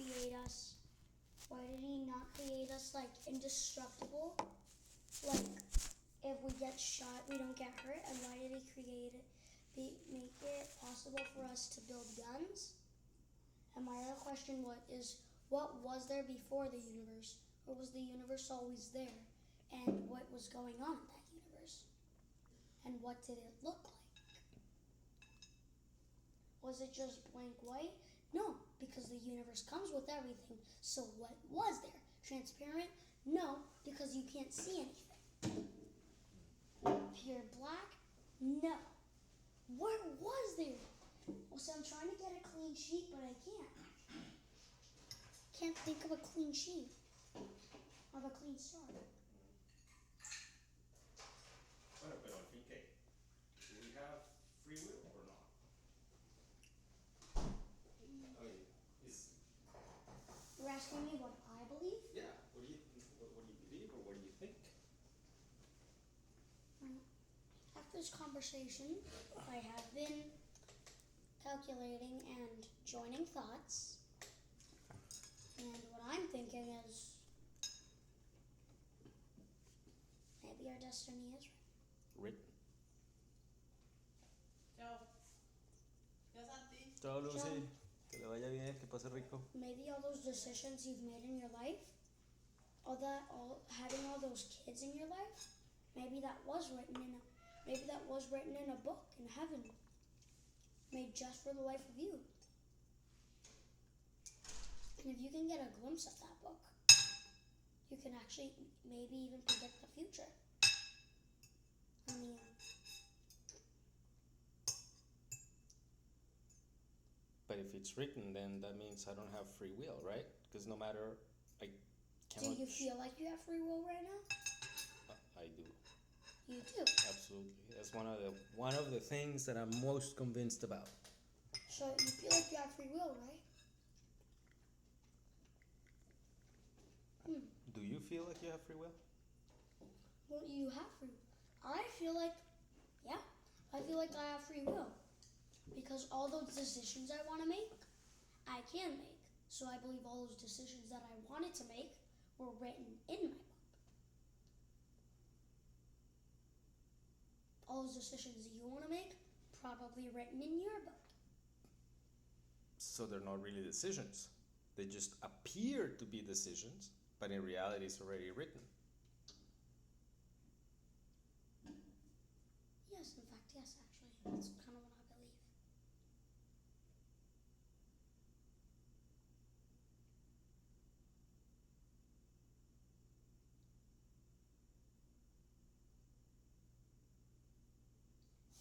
create us? Why did he not create us like indestructible? Like if we get shot, we don't get hurt. And why did he create it? Make it possible for us to build guns? And my other question is, what was there before the universe? Or was the universe always there? And what was going on in that universe? And what did it look like? Was it just blank white? No, because the universe comes with everything. So what was there? Transparent? No, because you can't see anything. Pure black? No. What was there? Well, so I'm trying to get a clean sheet, but I can't. Can't think of a clean sheet. Of a clean start. Bueno, pero al fin, ¿qué? Do we have free will or not? I mean, You're asking me what I believe? yeah. What do you believe, or what do you think? After this conversation, I have been calculating and joining thoughts. And what I'm thinking is maybe our destiny is Written. Chao. Chao, Santi. Chao, Lucy. Que le vaya bien, que pase rico. maybe all those decisions you've made in your life, having all those kids in your life, maybe that was written in a book in heaven, made just for the life of you. And if you can get a glimpse of that book, you can actually maybe even predict the future. I mean, But if it's written, then that means I don't have free will, right? Because no matter, I do cannot. you feel like you have free will right now? I do, You do. absolutely. That's one of the things that I'm most convinced about. So you feel like you have free will, right? Do you feel like you have free will? Well, you have free will. I feel like I have free will. Because all those decisions I want to make, I can make. So I believe all those decisions that I wanted to make were written in my book. All those decisions you want to make, probably written in your book. So they're not really decisions. They just appear to be decisions, but in reality it's already written. Yes, in fact, yes, actually. That's kind of what I believe.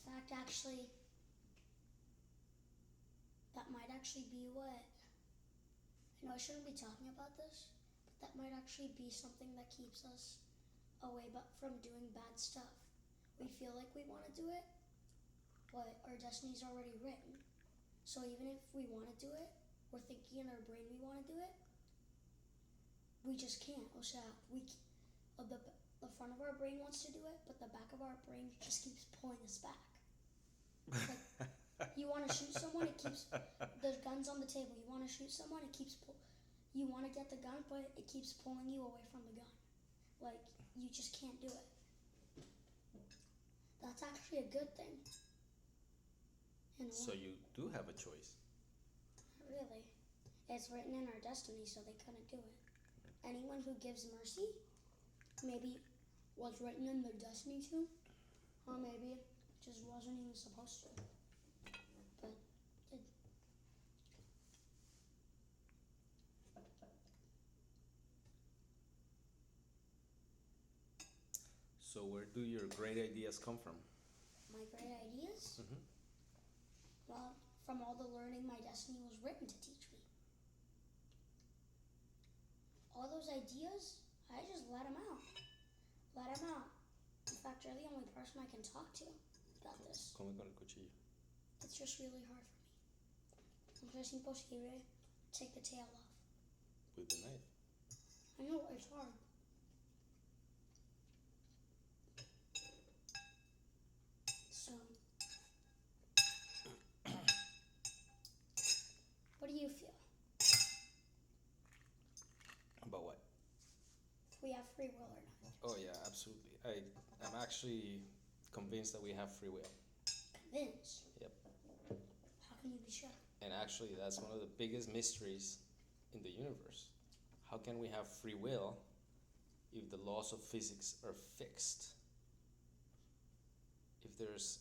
In fact, actually, that might actually be what, I know I shouldn't be talking about this, but that might actually be something that keeps us away from doing bad stuff. We feel like we want to do it, but our destiny's already written. So even if we want to do it, we're thinking in our brain we want to do it, we just can't. O sea, the front of our brain wants to do it, but the back of our brain just keeps pulling us back. Like, you want to shoot someone, it keeps, the gun's on the table. You want to shoot someone, it keeps you want to get the gun, but it keeps pulling you away from the gun. Like, you just can't do it. That's actually a good thing. So you do have a choice. Really. It's written in our destiny, so they couldn't do it. Anyone who gives mercy, maybe was written in their destiny to, or maybe just wasn't even supposed to. But it. So where do your great ideas come from? My great ideas? Mhm. Well, from all the learning my destiny was written to teach me. All those ideas, I just let them out. Let them out. In fact, you're the only person I can talk to about this. Come con el cuchillo. It's just really hard for me. Es imposible take the tail off. With the knife. I know, it's hard. So, what do you feel? free will or not. Oh yeah, absolutely. I'm actually convinced that we have free will. Convinced. Yep. How can you be sure? And actually, that's one of the biggest mysteries in the universe. How can we have free will if the laws of physics are fixed? If there's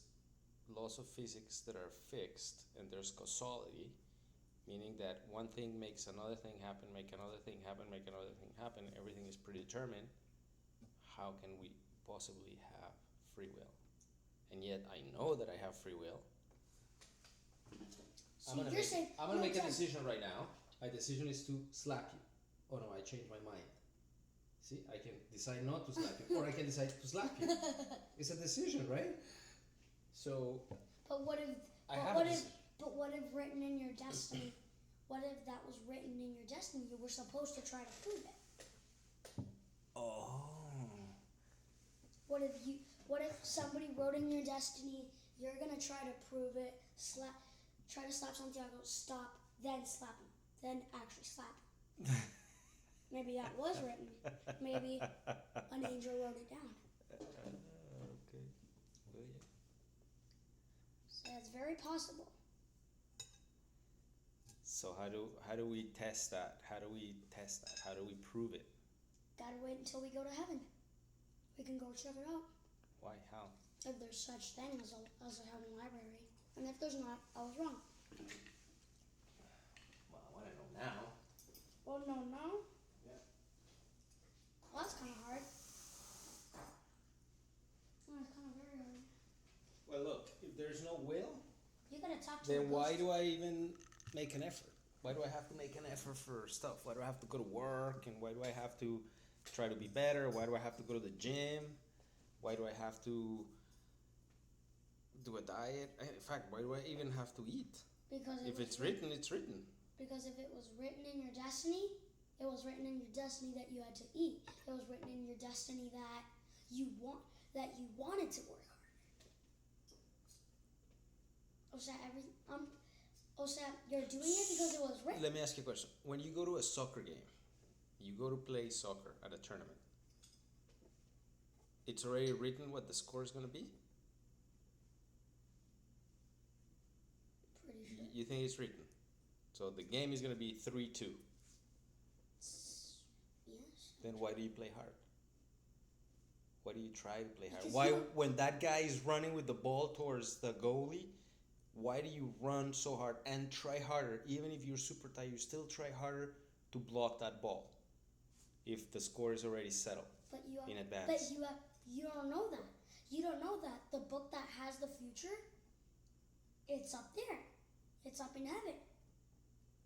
laws of physics that are fixed and there's causality, meaning that one thing makes another thing happen, make another thing happen, make another thing happen, everything is predetermined, how can we possibly have free will? And yet I know that I have free will. So you're saying I'm gonna make a decision right now. My decision is to slap you. Oh no, I changed my mind. See, I can decide not to slap you, or I can decide to slap you. It's a decision, right? So But what if? I But have what a if? decision. But what if written in your destiny? What if that was written in your destiny? You were supposed to try to prove it. Oh. What if you? What if somebody wrote in your destiny? You're gonna try to prove it. Try to slap Santiago. Stop. Then slap him. Then actually slap him. Maybe that was written. Maybe an angel wrote it down. Okay. Well, yeah. So it's very possible. So how do we test that? How do we test that? How do we prove it? Gotta wait until we go to heaven. We can go check it out. Why? How? If there's such thing as a heaven library. And if there's not, I was wrong. Well, I want to know now. Well, no. Yeah. Well, that's kind of hard. Oh, it's kind of very hard. Well, look, if there's no will, You gotta talk to then the why ghost. do I even make an effort? Why do I have to make an effort for stuff? Why do I have to go to work? And why do I have to try to be better? Why do I have to go to the gym? Why do I have to do a diet? In fact, why do I even have to eat? Because If it's written, it's written. Because if it was written in your destiny, it was written in your destiny that you had to eat. It was written in your destiny that you wanted to work harder. You're doing it because it was written. Let me ask you a question. When you go to a soccer game, you go to play soccer at a tournament, it's already written what the score is going to be? Pretty sure. You think it's written? So the game is going to be 3-2. Yes. Then why do you play hard? Why do you try to play hard? Because Why, you- when that guy is running with the ball towards the goalie, why do you run so hard and try harder? Even if you're super tired, you still try harder to block that ball if the score is already settled But you in But advance. you don't know that. You don't know that the book that has the future, it's up there. It's up in heaven.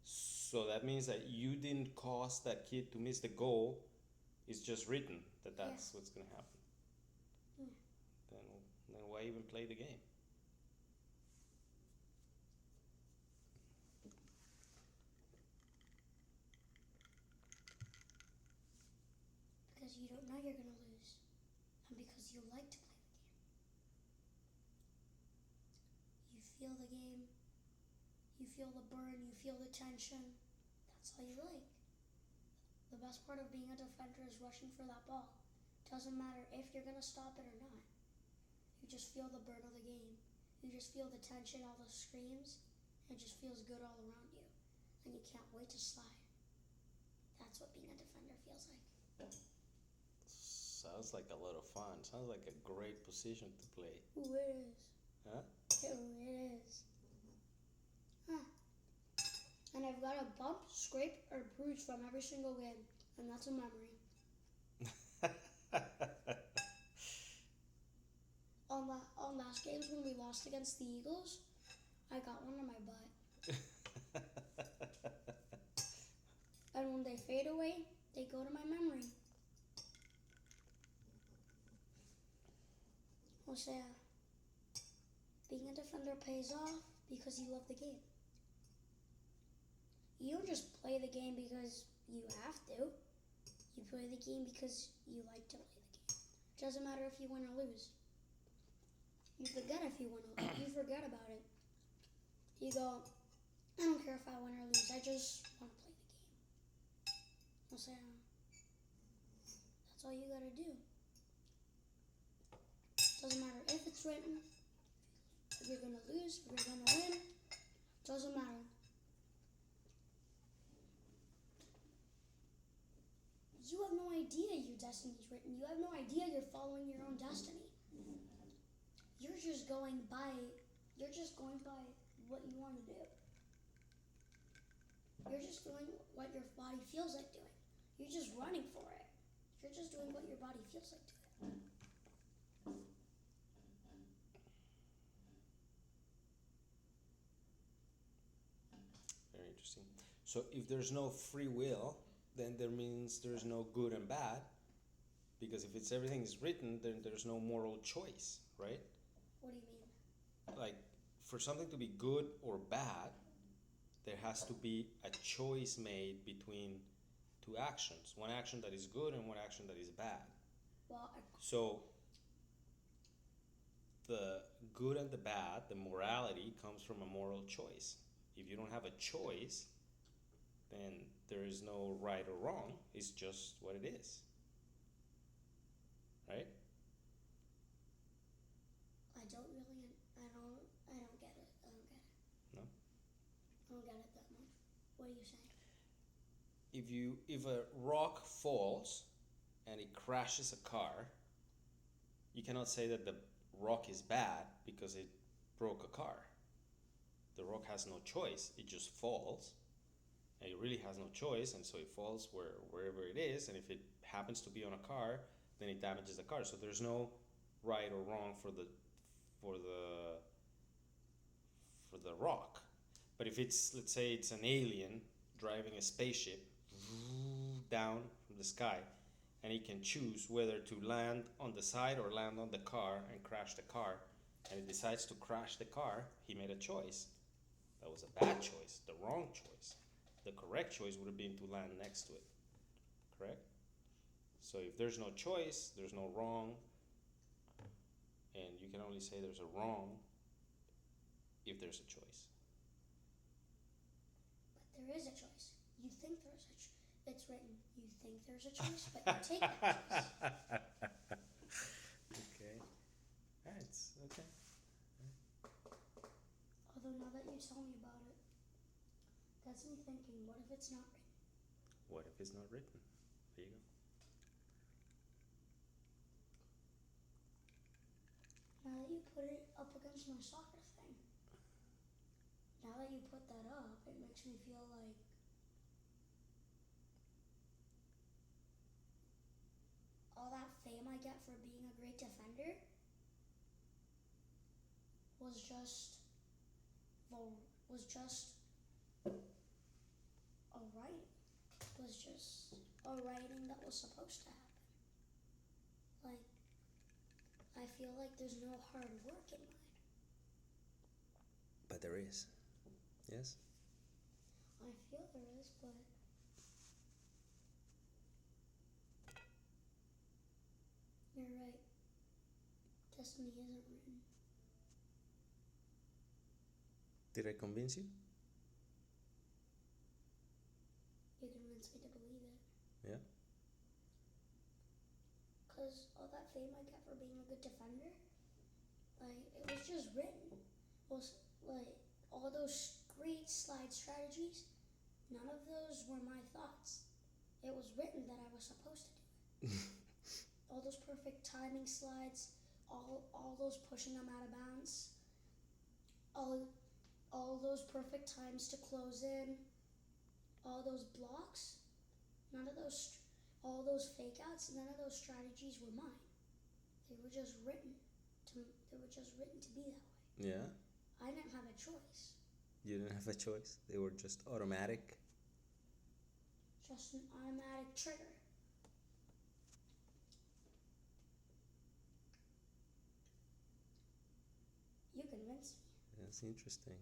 So that means that you didn't cause that kid to miss the goal. It's just written that that's what's going to happen. Yeah. Then why even play the game? Because you don't know you're gonna lose. And because you like to play the game. You feel the game. You feel the burn, you feel the tension. That's all you like. The best part of being a defender is rushing for that ball. Doesn't matter if you're gonna stop it or not. You just feel the burn of the game. You just feel the tension, all the screams. It just feels good all around you. And you can't wait to slide. That's what being a defender feels like. Sounds like a lot of fun. Sounds like a great position to play. Ooh, it is. Huh? Ooh, it is. Huh. And I've got a bump, scrape, or bruise from every single game. And that's a memory. On last games when we lost against the Eagles, I got one on my butt. And when they fade away, they go to my memory. Jose, being a defender pays off because you love the game. You don't just play the game because you have to. You play the game because you like to play the game. Doesn't matter if you win or lose. You forget if you win or lose. You forget about it. You go, I don't care if I win or lose. I just want to play the game. Jose, that's That's all you gotta do. Doesn't matter if it's written, if you're gonna lose, if you're gonna win. Doesn't matter. You have no idea your destiny's written. You have no idea you're following your own destiny. You're just going by what you want to do. You're just doing what your body feels like doing. You're just running for it. You're just doing what your body feels like doing. Very interesting. So if there's no free will, then there means there's no good and bad, because if it's everything is written, then there's no moral choice, right? What do you mean? Like, for something to be good or bad, there has to be a choice made between two actions. One action that is good and one action that is bad. Well, So the good and the bad, the morality, comes from a moral choice. If you don't have a choice, then there is no right or wrong. It's just what it is. Right? I don't get it. I don't get it. No? I don't get it that much. What are you saying? If a rock falls and it crashes a car, you cannot say that the rock is bad because it broke a car. The rock has no choice. It just falls. And it really has no choice, and so it falls wherever it is, and if it happens to be on a car, then it damages the car. So there's no right or wrong for the rock. But if it's, let's say it's an alien driving a spaceship down from the sky, and he can choose whether to land on the side or land on the car and crash the car, and he decides to crash the car, he made a choice. That was a bad choice, the wrong choice. The correct choice would have been to land next to it. Correct? So if there's no choice, there's no wrong, and you can only say there's a wrong if there's a choice. But there is a choice. You think there's a choice. It's written. You think there's a choice, but you take that choice. Okay. Alright, okay. Although now that you tell me about it, that's me thinking, what if it's not written? What if it's not written? There you go. Now that you put it up against my soccer thing, now that you put that up, it makes me feel like all that fame I get for being a great defender was just a writing. Was just a writing that was supposed to happen. Like, I feel like there's no hard work in mine. But there is. Yes? I feel there is, but you're right. Destiny isn't written. Did I convince you? You convinced me to believe it. Yeah? Because all that fame I get for being a good defender, like, it was just written. Was like all those great slide strategies, none of those were my thoughts. It was written that I was supposed to do it. All those perfect timing slides, all those pushing them out of bounds, all those perfect times to close in, all those blocks, all those fake outs, none of those strategies were mine. They were just written to be that way. Yeah? I didn't have a choice. You didn't have a choice? They were just automatic? Just an automatic trigger. You convinced me. That's interesting.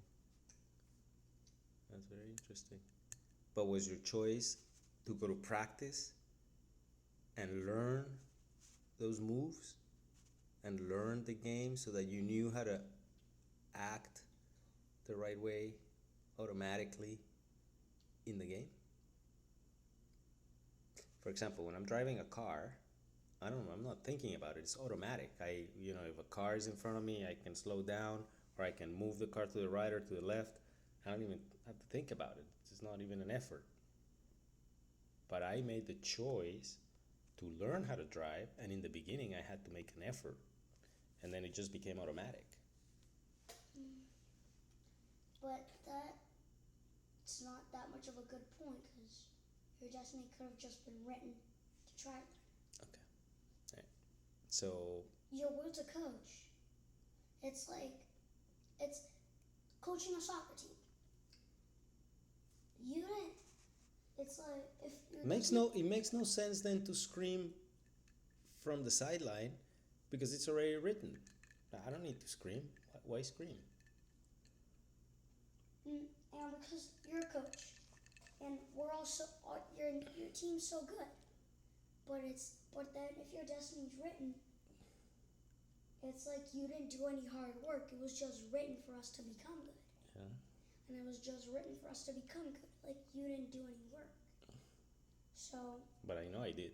That's very interesting. But was your choice to go to practice and learn those moves and learn the game so that you knew how to act the right way automatically in the game? For example, when I'm driving a car, I'm not thinking about it. It's automatic. If a car is in front of me, I can slow down, or I can move the car to the right or to the left. I don't even have to think about it. It's not even an effort. But I made the choice to learn how to drive, and in the beginning I had to make an effort, and then it just became automatic. But it's not that much of a good point because your destiny could have just been written to try. Okay. All right. So Your word's a coach. It's like it's coaching a soccer team. You didn't. It's like if you're it makes no sense then to scream from the sideline because it's already written. I don't need to scream. Why scream? and because you're a coach, and we're also your team's so good, but then if your destiny's written, it's like you didn't do any hard work. It was just written for us to become good. Yeah. And it was just written for us to become good. Like you didn't do any work. So. But I know I did.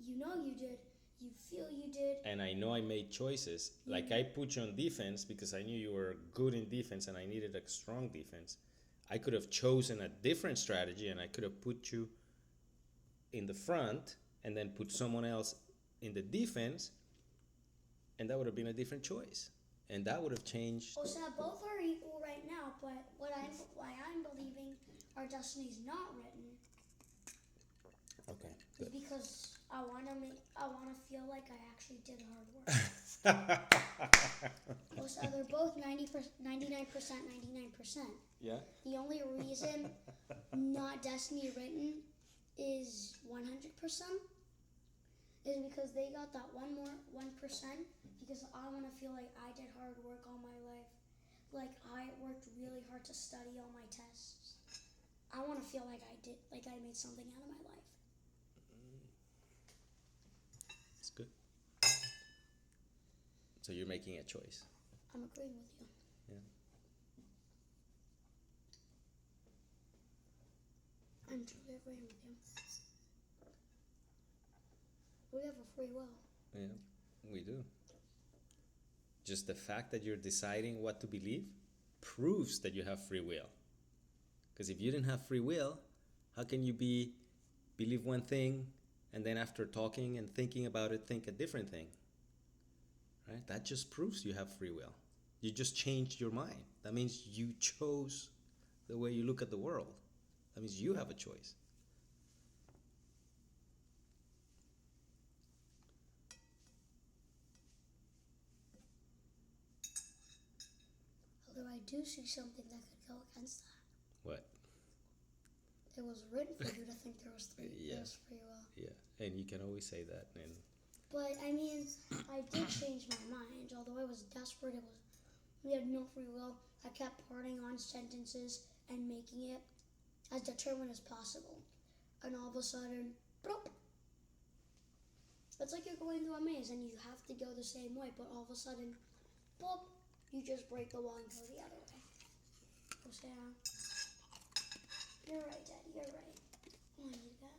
You know you did. You feel you did. And I know I made choices. Like I put you on defense because I knew you were good in defense and I needed a strong defense. I could have chosen a different strategy and I could have put you in the front and then put someone else in the defense, and that would have been a different choice. And that would have changed. So both are equal right now, but why I'm believing our destiny's not written. Okay. Is because I wanna feel like I actually did hard work. So they're both 99%, 99%. Yeah. The only reason not destiny written is 100% is because they got that 1% because I want to feel like I did hard work all my life. Like I worked really hard to study all my tests. I want to feel like I made something out of my life. It's good. So you're making a choice. I'm agreeing with you. Yeah. I'm truly agreeing with you. We have a free will. Yeah, we do. Just the fact that you're deciding what to believe proves that you have free will. Because if you didn't have free will, how can you believe one thing and then after talking and thinking about it, think a different thing? Right? That just proves you have free will. You just changed your mind. That means you chose the way you look at the world. That means you have a choice. Although I do see something that could go against that. What? It was written for you to think there was free will. Yeah, and you can always say that. But I mean, I did change my mind. Although I was desperate, we had no free will. I kept parting on sentences and making it as determined as possible. And all of a sudden, bloop. It's like you're going through a maze and you have to go the same way, but all of a sudden, boop, you just break the wall and go the other way. So, you're right, Daddy, you're right. Oh, you got